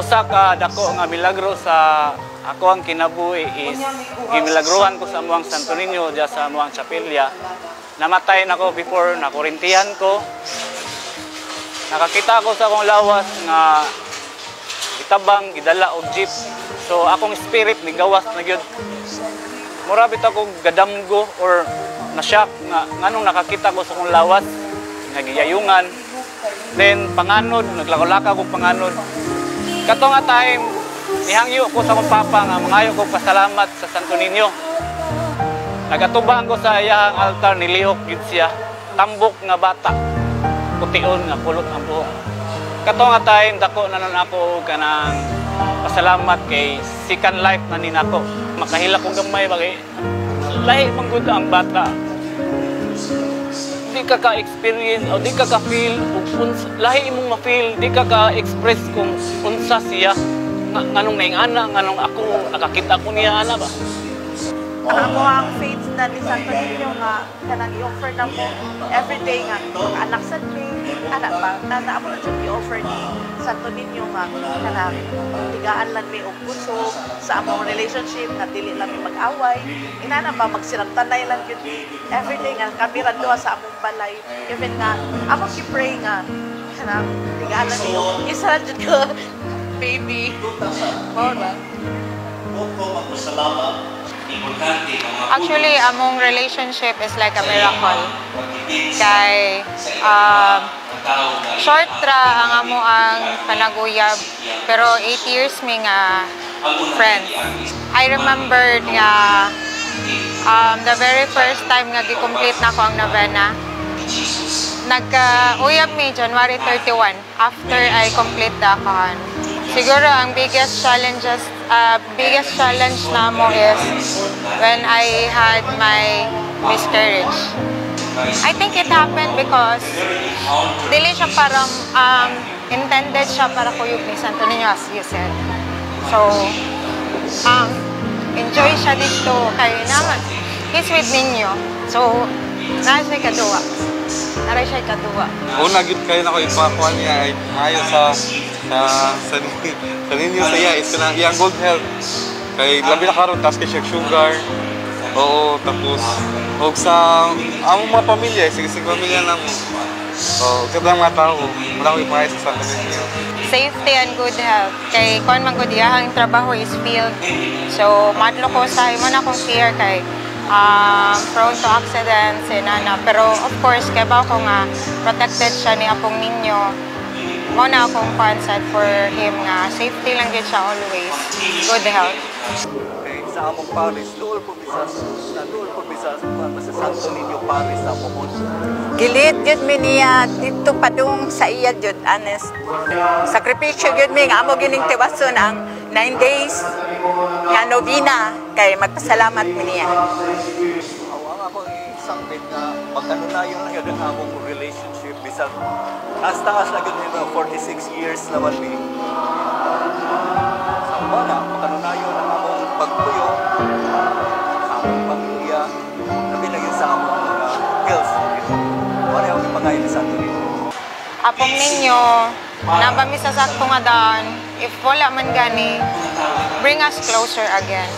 usa ka dako nga milagro sa ako ang kinabuhi is gimilagruhan ko sa amuang Santo Niño diya sa amuang chapelya. Namatay nako before, nakurintihan ko. Nakakita ko sa akong lawas nga itabang gidala og jeep. So akong spirit ni gawas na gyud. Mura bitaw ko gadamgo or na-shock nga nganong nakakita ko sa akong lawas nga giyayungan. Then panganod, naglako-laka ko panganod. Kato nga time, ihangyo ko sa akong papa nga mangayo ko pasalamat sa Santo Niño. Nagatubang ko sa iyang altar, nilihok yun siya. Tambok nga bata, putiun nga kulot ang buhok. Kato nga time, dako na nun ako kanang pasalamat kay second life na ninako. Makahila kong gamay, bagay lahi manggod ang bata. Di ka ka-experience o di ka ka-feel, lahi imong ma-feel, di ka ka-express kung unsa siya. Nganong naingana, nganong ako, nakakita ko niya, ana ba? Ako ang faith na ni Santo Niño nga kanang i-offer na mo everyday nga anak sa me, anak ba, na ako na siya i-offer ni Santo Niño nga kanang tigaan lang may og puso sa among relationship nga dili lang may mag-away. Inana ba magsinamtanay lang yun everyday nga kami ra duha sa among balay. Even nga ako ki-pray nga kanang tigaan lang may isa ra jud ko baby. Mora. Actually, among relationship is like a miracle. Kay short ra ang amo ang panaguyab, pero 8 years mi nga friends. I remembered nga the very first time nga gi-complete na ko ang novena. Nagka-uyab mi January 31 after I complete the akahan. Siguro ang biggest challenge na mo is when I had my miscarriage. I think it happened because dili siya parang intended siya para kuyog ni Santo Niño as you said. So enjoy siya dito kay naman. He's with Niño. So nara siya kaduwa. Una gid kayo na ko ipakuha niya ay ayo sa ninyo sa iya is kanang iyang good health. Kay labi na karon taas kay sugar. Oo, tapos og sa among mga pamilya, sige pamilya namo. Oh, kada mga tao, wala ko ipahay sa Santo Niño. Safety and good health. Kay kuan man gud iyang trabaho is field. So madlo ko sa imo na kong fear kay prone to accidents and pero of course kay ba ko nga protected siya ni apong ninyo. Mo na akong concern for him nga safety lang gid siya always. Good health. Okay, sa among Paris, dool po bisa sa Santo Niño Paris sa Pomon. Gilid jud mi niya dito padung sa iya jud honest. Sakripisyo jud mi nga amo gining tiwason ang 9 days nga novena kay magpasalamat mi niya. Ang ako isangpit na pag-anunayon na yun ang among relationship bisag taas-taas na yun 46 years naman mi. Sa wala, pag-anunayon ang among pagpuyo sa among pamilya nabilagin sa among mga health. Wala yung pagkain ni Santo Niño. Apong ninyo, nabami sa sakto nga daan, if wala man gani, bring us closer again.